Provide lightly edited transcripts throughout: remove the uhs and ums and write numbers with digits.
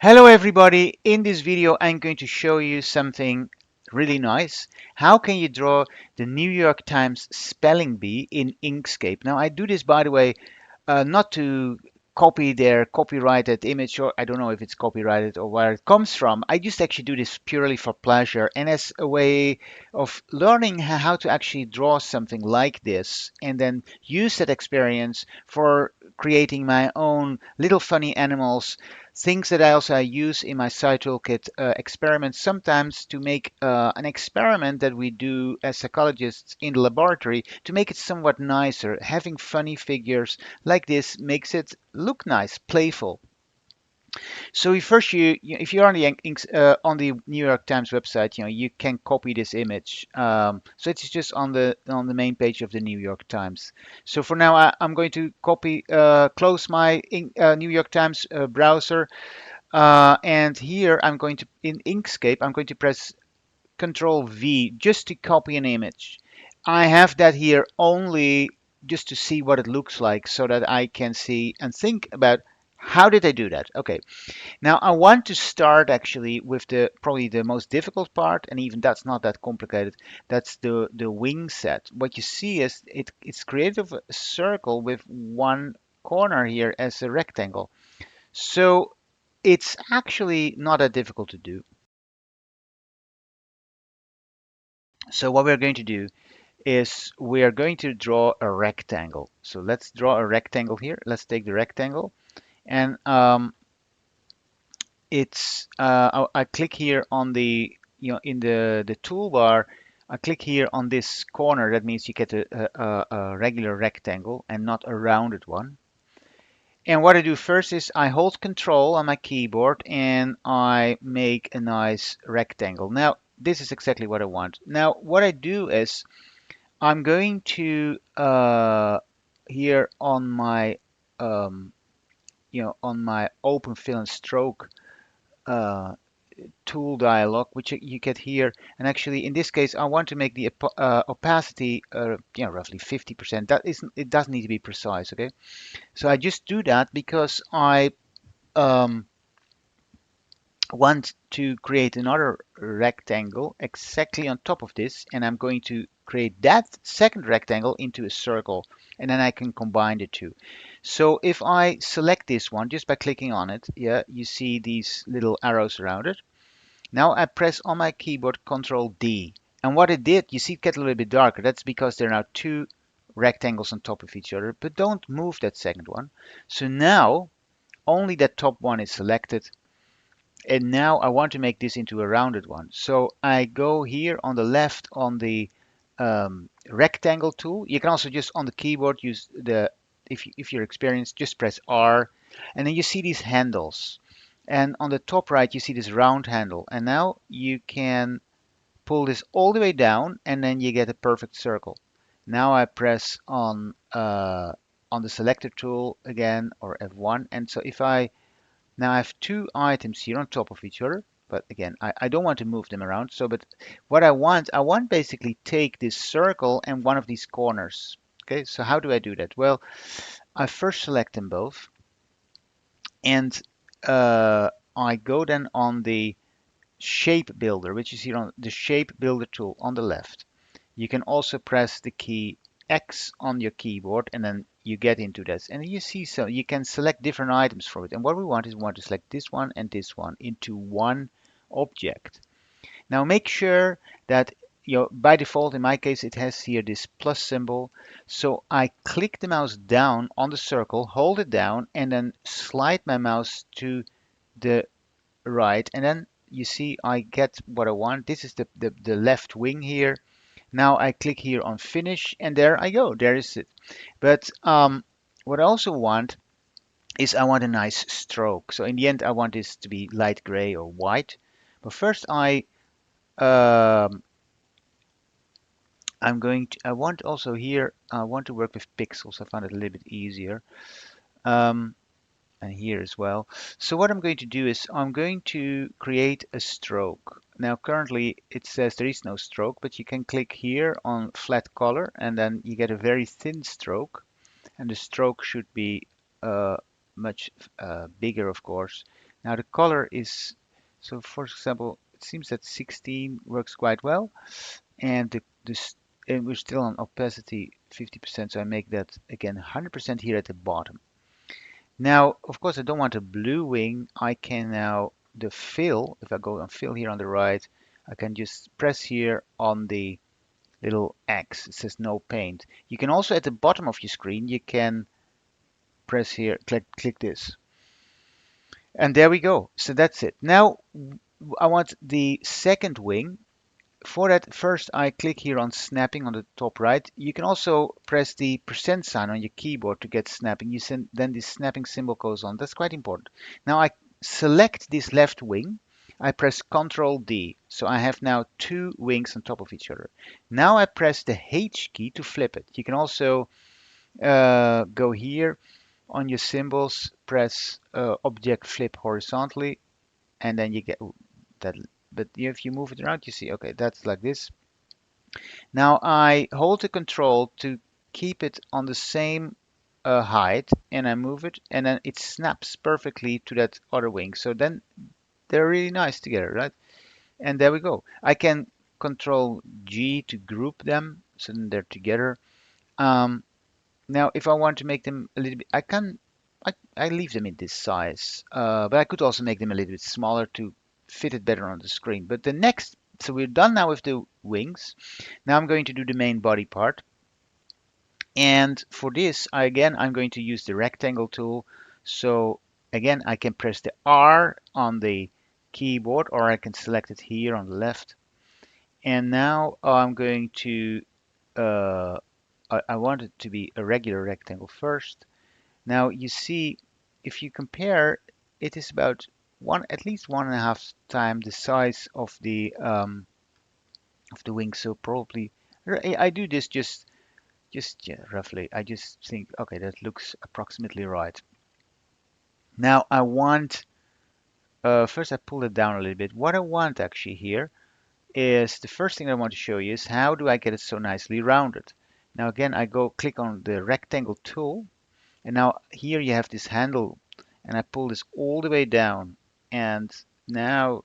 Hello everybody, in this video I'm going to show you something really nice. How can you draw the New York Times spelling bee in Inkscape? Now I do this, by the way, not to copy their copyrighted image, or I don't know if it's copyrighted or where it comes from. I just actually do this purely for pleasure and as a way of learning how to actually draw something like this and then use that experience for creating my own little funny animals, things that I also use in my side toolkit experiments sometimes to make an experiment that we do as psychologists in the laboratory to make it somewhat nicer. Having funny figures like this makes it look nice, playful. So first, if you're on the on the New York Times website, you can copy this image. So it's just on the main page of the New York Times. So for now, I'm going to close my New York Times browser, and here I'm going to in Inkscape, I'm going to press Control V just to copy an image. I have that here only just to see what it looks like so that I can see and think about how did I do that? Okay, now I want to start actually with the probably the most difficult part, and even that's not that complicated. That's the wing set. What you see is it's created of a circle with one corner here as a rectangle. So it's actually not that difficult to do. So what we're going to do is we are going to draw a rectangle. So let's draw a rectangle here. Let's take the rectangle and I click here on the in the toolbar. I click here on this corner. That means you get a regular rectangle and not a rounded one. And what I do first is I hold Control on my keyboard and I make a nice rectangle. Now this is exactly what I want. Now what I do is I'm going to here on my on my open fill and stroke uh, tool dialog, which you get here. And actually, in this case, I want to make the opacity, roughly 50%. That isn't, it doesn't need to be precise, okay? So I just do that because I um, want to create another rectangle exactly on top of this, and I'm going to create that second rectangle into a circle, and then I can combine the two. So if I select this one just by clicking on it, yeah, you see these little arrows around it. Now I press on my keyboard Control D. And what it did, you see it gets a little bit darker. That's because there are now two rectangles on top of each other, but don't move that second one. So now only that top one is selected. And now I want to make this into a rounded one. So I go here on the left on the rectangle tool. You can also just on the keyboard use if you're experienced, just press R. And then you see these handles. And on the top right, you see this round handle. And now you can pull this all the way down, and then you get a perfect circle. Now I press on the selector tool again, or F1. And so if I now I have two items here on top of each other, but again, I don't want to move them around. So, but what I want basically take this circle and one of these corners. Okay, so how do I do that? Well, I first select them both, and I go then on the shape builder, which is here on the shape builder tool on the left. You can also press the key X on your keyboard and then you get into this. And you see, so you can select different items from it. And what we want is we want to select this one and this one into one object. Now make sure that by default, in my case, it has here this plus symbol. So I click the mouse down on the circle, hold it down, and then slide my mouse to the right. And then you see I get what I want. This is the left wing here. Now I click here on finish and there I go. There is it. But what I also want is I want a nice stroke. So in the end I want this to be light gray or white. But first um, I want also here, I want to work with pixels. I found it a little bit easier. Um, and here as well. So what I'm going to do is I'm going to create a stroke. Now currently it says there is no stroke, but you can click here on flat color and then you get a very thin stroke, and the stroke should be uh, much bigger, of course. Now the color is, so for example, it seems that 16 works quite well, and and we're still on opacity 50%, so I make that again 100% here at the bottom. Now, of course, I don't want a blue wing. I can now, the fill, if I go on fill here on the right, I can just press here on the little X. It says no paint. You can also at the bottom of your screen, you can press here, click this. And there we go. So that's it. Now I want the second wing. For that, first I click here on snapping on the top right. You can also press the percent sign on your keyboard to get snapping. Then the snapping symbol goes on. That's quite important. Now I select this left wing. I press Ctrl D. So I have now two wings on top of each other. Now I press the H key to flip it. You can also go here on your symbols, press object flip horizontally, and then you get that. But if you move it around, you see, okay, that's like this. Now I hold the control to keep it on the same height, and I move it, and then it snaps perfectly to that other wing. So then they're really nice together, right? And there we go. I can control G to group them, so then they're together. Um, Now, if I want to make them a little bit, I leave them in this size, but I could also make them a little bit smaller to fit it better on the screen. But the next, so we're done now with the wings. Now I'm going to do the main body part. And for this, I'm going to use the rectangle tool. So again, I can press the R on the keyboard, or I can select it here on the left. And now I'm going to, uh, I want it to be a regular rectangle first. Now you see, if you compare, it is about at least 1.5 times the size of the wing. So probably I do this just yeah, roughly. I just think, okay, that looks approximately right. Now I want first I pull it down a little bit. What I want actually here is the first thing I want to show you is how do I get it so nicely rounded. Now again, I go click on the rectangle tool. And now here you have this handle, and I pull this all the way down, and now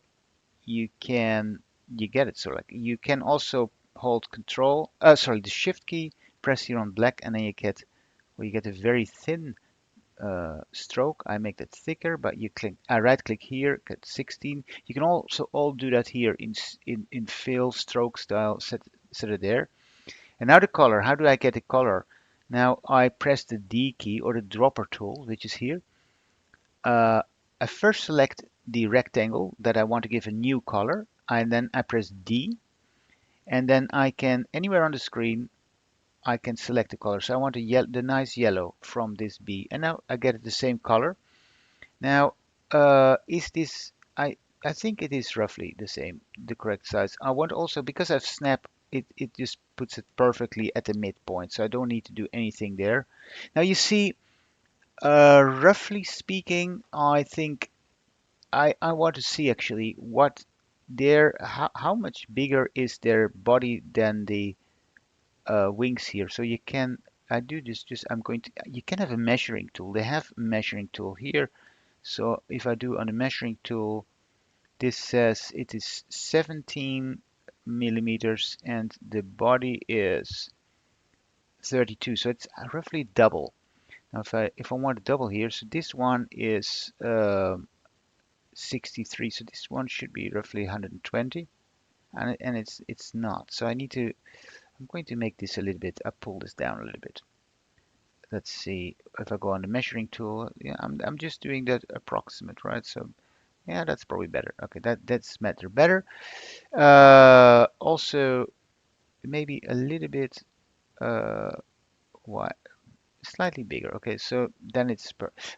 you get it. So like you can also hold the shift key, press here on black, and then you get a very thin stroke. I make that thicker, but I right click here, get 16. You can also all do that here in fill stroke style, set it there. And now the color, how do I get the color? Now I press the D key or the dropper tool, which is here. I first select the rectangle that I want to give a new color, and then I press D, and then I can, anywhere on the screen, I can select the color. So I want the nice yellow from this B, and now I get the same color. Now, is this, I think it is roughly the same, the correct size. I want also, because I've snapped, it just puts it perfectly at the midpoint, so I don't need to do anything there. Now you see, roughly speaking, I think I want to see actually how much bigger is their body than the wings here. So you can, I do this just, you can have a measuring tool. They have a measuring tool here. So if I do on the measuring tool, this says it is 17 millimeters and the body is 32. So it's roughly double. Now if I want to double here, so this one is 63. So this one should be roughly 120, and it's not. So I'm going to make this a little bit. I pull this down a little bit. Let's see if I go on the measuring tool. Yeah, I'm just doing that approximate, right? So yeah, that's probably better. Okay, that's better. Also maybe a little bit uh why slightly bigger. Okay, so then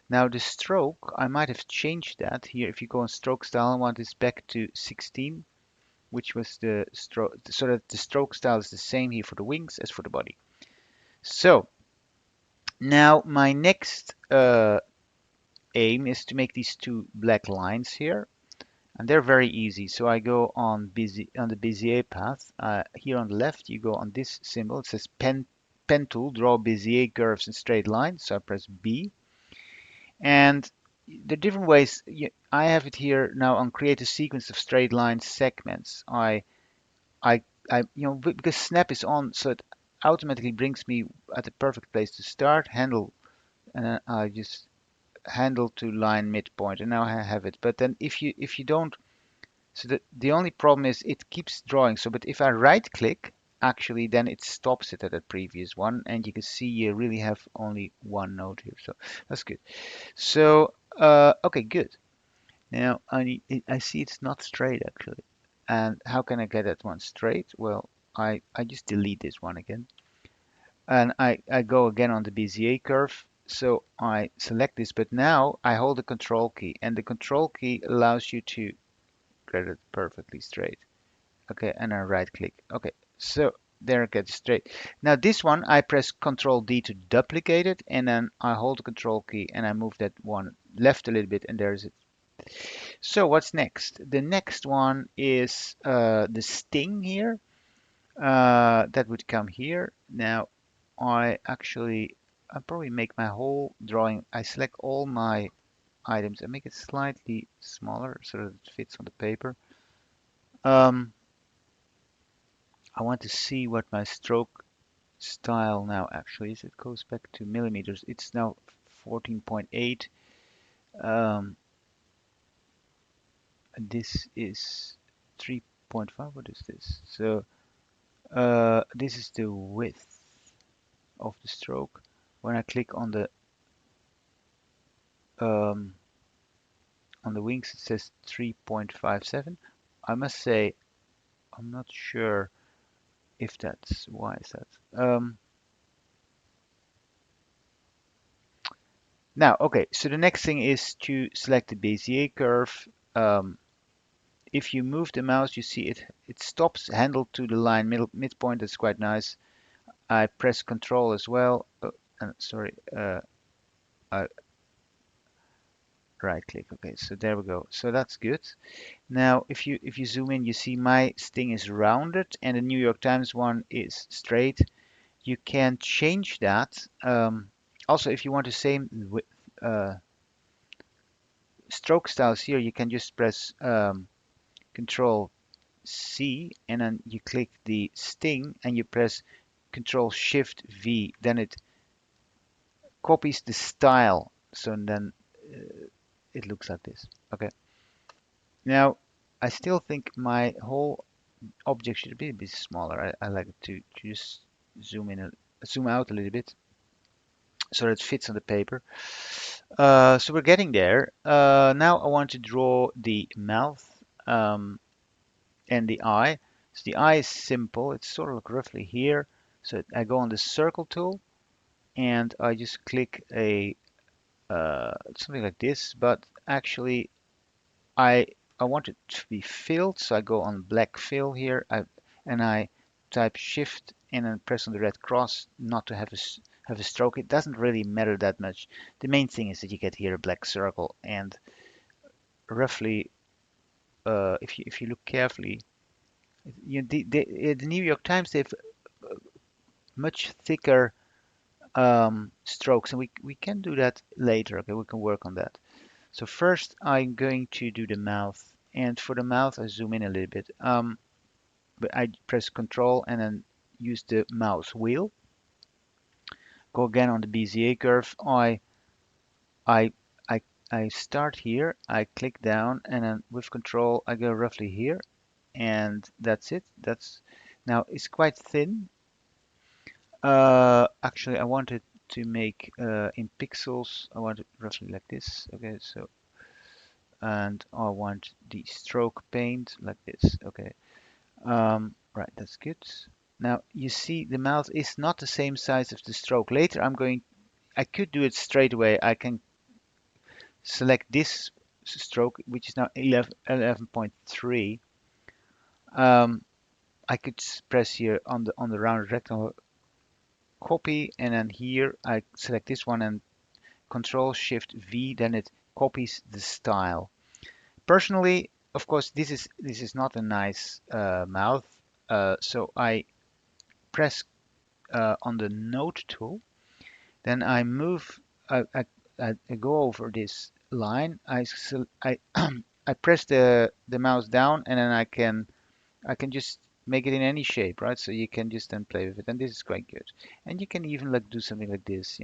now the stroke, I might have changed that here. If you go on stroke style, I want this back to 16, which was the stroke, so that the stroke style is the same here for the wings as for the body. So now my next aim is to make these two black lines here, and they're very easy. So I go on the Bezier path. Here on the left, you go on this symbol. It says pen tool, draw Bezier curves in straight lines. So I press B, and the different ways. I have it here now on create a sequence of straight line segments. I, because snap is on, so it automatically brings me at the perfect place to start, handle, and then I just handle to line midpoint, and now I have it. But then if you don't, so the only problem is it keeps drawing. So, but if I right click, actually, then it stops it at the previous one, and you can see you really have only one node here. So that's good. So, okay, good. Now I see it's not straight actually. And how can I get that one straight? Well, I just delete this one again. And I go again on the Bezier curve. So I select this, but now I hold the control key, and the control key allows you to get it perfectly straight. Okay, and I right click. Okay, so there it gets straight. Now this one, I press Control D to duplicate it, and then I hold the control key and I move that one left a little bit, and there's it. So what's next? The next one is the sting here. That would come here. Now I probably make my whole drawing. I select all my items and make it slightly smaller so that it fits on the paper. Um, I want to see what my stroke style now actually is. It goes back to millimeters. It's now 14.8. Um, this is 3.5. What is this? So this is the width of the stroke. When I click um, on the wings, it says 3.57. I must say I'm not sure if that's why is that. Now, okay, so the next thing is to select the Bezier curve. Um, if you move the mouse, you see it stops handle to the line midpoint. That's quite nice. I press Control as well. Sorry, I right click. Okay, so there we go. So that's good. Now, if you zoom in, you see my sting is rounded and the New York Times one is straight. You can change that. Also, if you want the same uh, stroke styles here, you can just press Control C and then you click the sting and you press Control Shift V. Then it copies the style. So then it looks like this. Okay. Now, I still think my whole object should be a bit smaller. I like to just zoom out a little bit so that it fits on the paper. So we're getting there. Now I want to draw the mouth and the eye. So the eye is simple. It's sort of like roughly here. So I go on the circle tool and I just click a something like this. But actually, I I want it to be filled, so I go on black fill here, and I type Shift and then press on the red cross not to have a stroke. It doesn't really matter that much. The main thing is that you get here a black circle, and roughly, if you look carefully, the New York Times they have much thicker strokes, and we can do that later. Okay, we can work on that. So first, I'm going to do the mouth, and for the mouth, I zoom in a little bit. But I press Control and then use the mouse wheel. Go again on the Bezier curve. I, I, I start here. I click down and then with Control I go roughly here, and that's it. That's now it's quite thin. Actually, I wanted to make in pixels. I want it roughly like this. Okay, so and I want the stroke paint like this. Okay. Right, that's good. Now you see the mouth is not the same size as the stroke. Later I could do it straight away. I can select this stroke, which is now 11.3. Um, I could press here on the round rectangle, copy, and then here I select this one and Control Shift V, then it copies the style. Personally, of course, this is not a nice mouth, so I press on the node tool. Then I move, I go over this line, I I press the mouse down, and then I can just make it in any shape, right? So you can just then play with it, and this is quite good. And you can even like do something like this,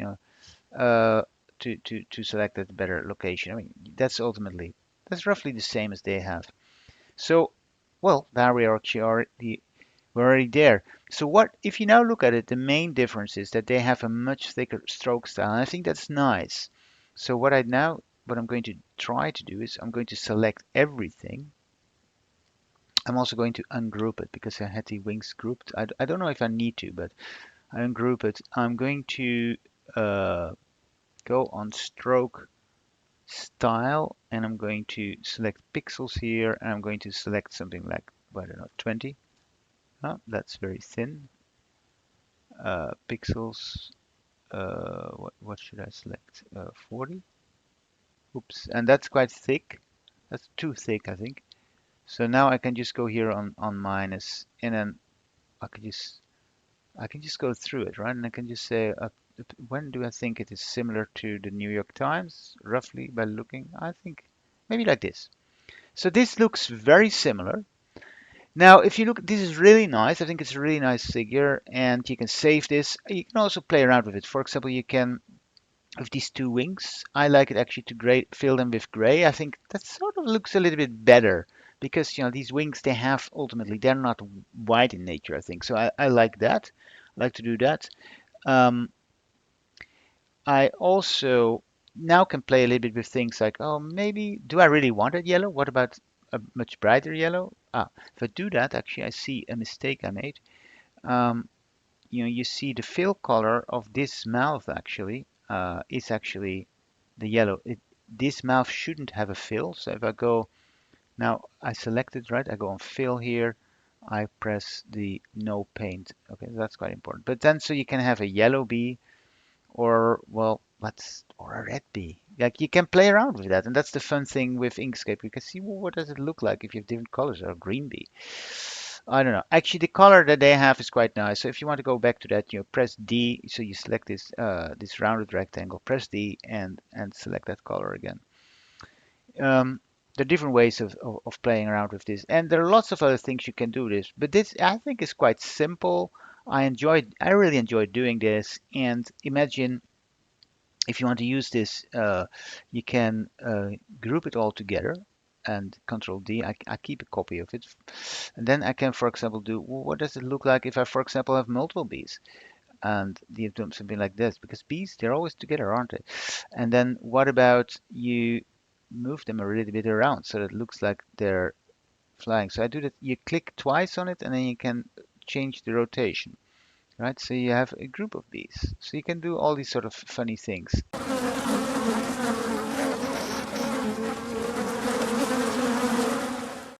uh, to select a better location. I mean, that's roughly the same as they have. So, well, there we are actually already we're already there. So what if you now look at it, the main difference is that they have a much thicker stroke style, and I think that's nice. So what I'm going to try to do is I'm going to select everything. I'm also going to ungroup it because I had the wings grouped. I don't know if I need to, but I ungroup it. I'm going to uh, go on stroke style, and I'm going to select pixels here, and I'm going to select something like, I don't know, 20. Oh, that's very thin. Pixels, what should I select? 40? Oops, and that's quite thick. That's too thick, I think. So now I can just go here on minus, and then I can just I can just go through it, right? And I can just say, when do I think it is similar to the New York Times, roughly by looking? I think maybe like this. So this looks very similar. Now, if you look, this is really nice. I think it's a really nice figure, and you can save this. You can also play around with it. For example, you can with these two wings. I like it actually to fill them with gray. I think that sort of looks a little bit better because these wings they have ultimately they're not white in nature. I think so. I like that. I like to do that. Um, I also now can play a little bit with things like, oh, maybe do I really want it yellow? What about a much brighter yellow? If I do that, actually, I see a mistake I made. Um, you see the fill color of this mouth actually is actually the yellow. This mouth shouldn't have a fill. So if I go now, I select it, right? I go on fill here. I press the no paint. Okay, that's quite important. But then, so you can have a yellow bee or, well, or a red bee. Like you can play around with that. And that's the fun thing with Inkscape. You can see, well, what does it look like if you have different colors or a green bee. I don't know. Actually, the color that they have is quite nice. So if you want to go back to that, press D. So you select this rounded rectangle. Press D and select that color again. There are different ways of playing around with this, and there are lots of other things you can do this. But this I think is quite simple. I really enjoyed doing this. And imagine if you want to use this, you can group it all together and Control D. I keep a copy of it, and then I can, for example, do well, what does it look like if I, for example, have multiple bees and you do something like this because bees they're always together, aren't they? And then what about you move them a little bit around so that it looks like they're flying? So I do that. You click twice on it, and then you can change the rotation, right? So you have a group of bees. So you can do all these sort of funny things.